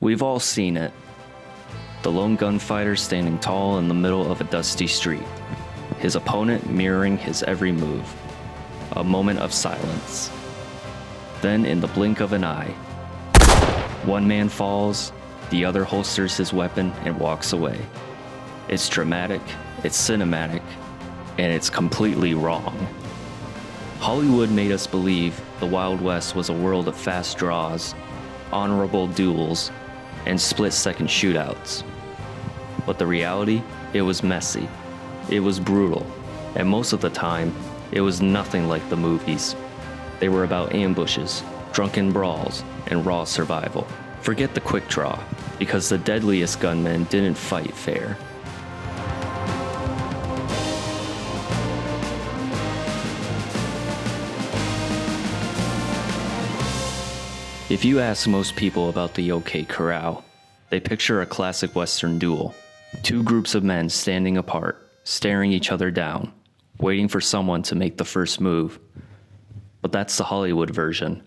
We've all seen it. The lone gunfighter standing tall in the middle of a dusty street, his opponent mirroring his every move. A moment of silence. Then, in the blink of an eye, one man falls, the other holsters his weapon and walks away. It's dramatic, it's cinematic, and it's completely wrong. Hollywood made us believe the Wild West was a world of fast draws, honorable duels, and split-second shootouts. But the reality, it was messy, it was brutal, and most of the time, it was nothing like the movies. They were about ambushes, drunken brawls, and raw survival. Forget the quick draw, because the deadliest gunmen didn't fight fair. If you ask most people about the OK Corral, they picture a classic Western duel. Two groups of men standing apart, staring each other down, waiting for someone to make the first move. But that's the Hollywood version.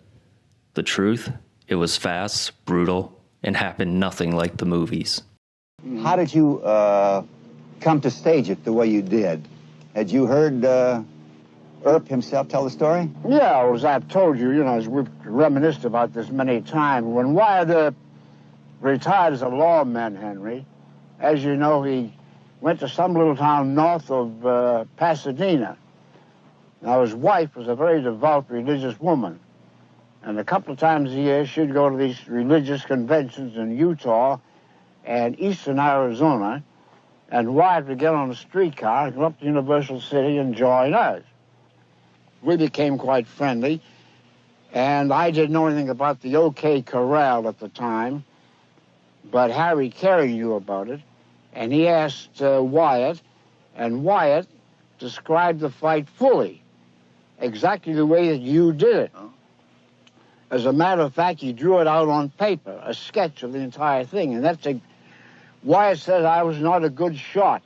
The truth, it was fast, brutal, and happened nothing like the movies. How did you come to stage it the way you did? Had you heard Earp himself tell the story? Yeah, as I've told you, as we've reminisced about this many times, when Wyatt Earp retired as a lawman, Henry, as you know, he went to some little town north of Pasadena. Now, his wife was a very devout religious woman, and a couple of times a year she'd go to these religious conventions in Utah and eastern Arizona, and Wyatt would get on a streetcar and go up to Universal City and join us. We became quite friendly, and I didn't know anything about the OK Corral at the time, but Harry Carey knew about it, and he asked Wyatt, and Wyatt described the fight fully, exactly the way that you did it. As a matter of fact, he drew it out on paper, a sketch of the entire thing, and Wyatt said I was not a good shot.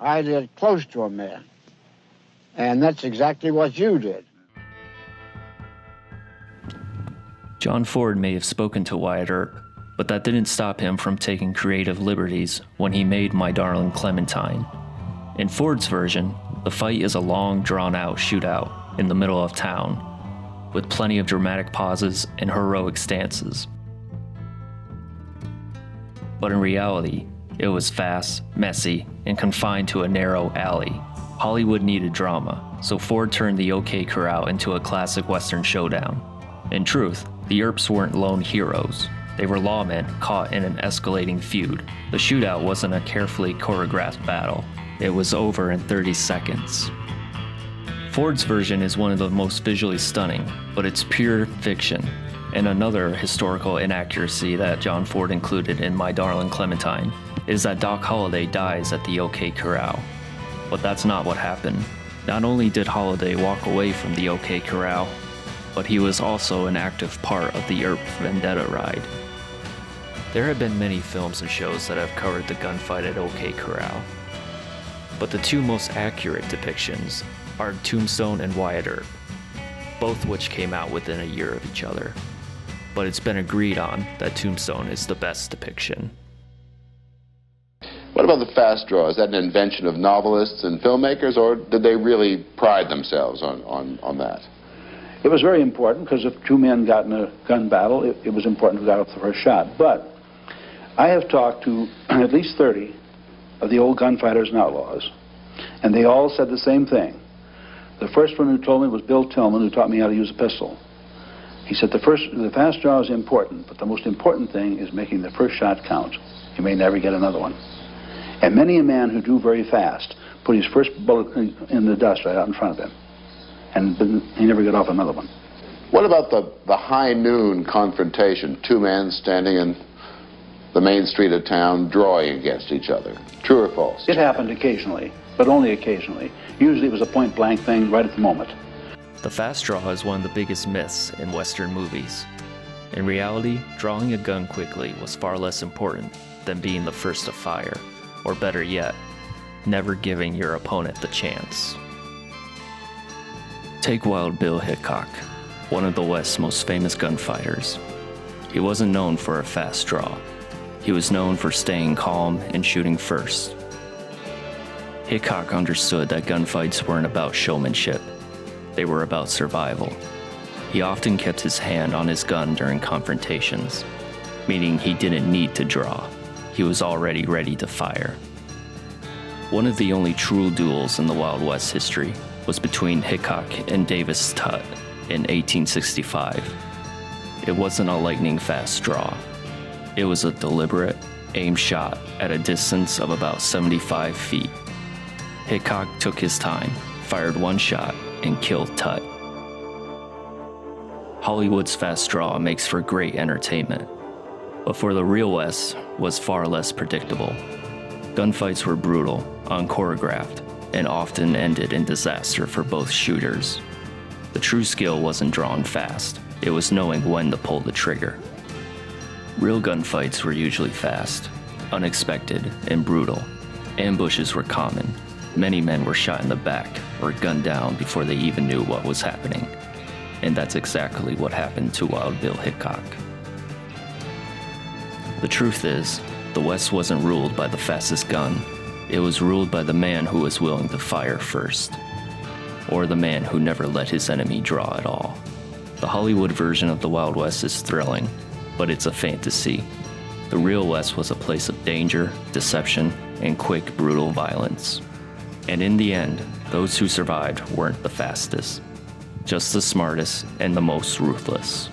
I did close to a man. And that's exactly what you did. John Ford may have spoken to Wyatt Earp, but that didn't stop him from taking creative liberties when he made My Darling Clementine. In Ford's version, the fight is a long, drawn-out shootout in the middle of town, with plenty of dramatic pauses and heroic stances. But in reality, it was fast, messy, and confined to a narrow alley. Hollywood needed drama, so Ford turned the OK Corral into a classic Western showdown. In truth, the Earps weren't lone heroes. They were lawmen caught in an escalating feud. The shootout wasn't a carefully choreographed battle. It was over in 30 seconds. Ford's version is one of the most visually stunning, but it's pure fiction. And another historical inaccuracy that John Ford included in My Darling Clementine is that Doc Holliday dies at the OK Corral. But that's not what happened. Not only did Holliday walk away from the OK Corral, but he was also an active part of the Earp Vendetta ride. There have been many films and shows that have covered the gunfight at OK Corral, but the two most accurate depictions are Tombstone and Wyatt Earp, both which came out within a year of each other. But it's been agreed on that Tombstone is the best depiction. What about the fast draw? Is that an invention of novelists and filmmakers, or did they really pride themselves on that? It was very important, because if two men got in a gun battle, it was important who got off the first shot. But I have talked to at least 30 of the old gunfighters and outlaws, and they all said the same thing. The first one who told me was Bill Tillman, who taught me how to use a pistol. He said the fast draw is important, but the most important thing is making the first shot count. You may never get another one. And many a man who drew very fast put his first bullet in the dust right out in front of him, and he never got off another one. What about the high noon confrontation? Two men standing in the main street of town drawing against each other. True or false? It happened occasionally, but only occasionally. Usually it was a point-blank thing right at the moment. The fast draw is one of the biggest myths in Western movies. In reality, drawing a gun quickly was far less important than being the first to fire, or better yet, never giving your opponent the chance. Take Wild Bill Hickok, one of the West's most famous gunfighters. He wasn't known for a fast draw. He was known for staying calm and shooting first. Hickok understood that gunfights weren't about showmanship. They were about survival. He often kept his hand on his gun during confrontations, meaning he didn't need to draw. He was already ready to fire. One of the only true duels in the Wild West history was between Hickok and Davis Tutt in 1865. It wasn't a lightning-fast draw. It was a deliberate, aimed shot at a distance of about 75 feet. Hickok took his time, fired one shot, and killed Tutt. Hollywood's fast draw makes for great entertainment, but for the real West was far less predictable. Gunfights were brutal, unchoreographed, and often ended in disaster for both shooters. The true skill wasn't drawn fast, it was knowing when to pull the trigger. Real gunfights were usually fast, unexpected, and brutal. Ambushes were common. Many men were shot in the back or gunned down before they even knew what was happening. And that's exactly what happened to Wild Bill Hickok. The truth is, the West wasn't ruled by the fastest gun. It was ruled by the man who was willing to fire first, or the man who never let his enemy draw at all. The Hollywood version of the Wild West is thrilling, but it's a fantasy. The real West was a place of danger, deception, and quick, brutal violence. And in the end, those who survived weren't the fastest, just the smartest and the most ruthless.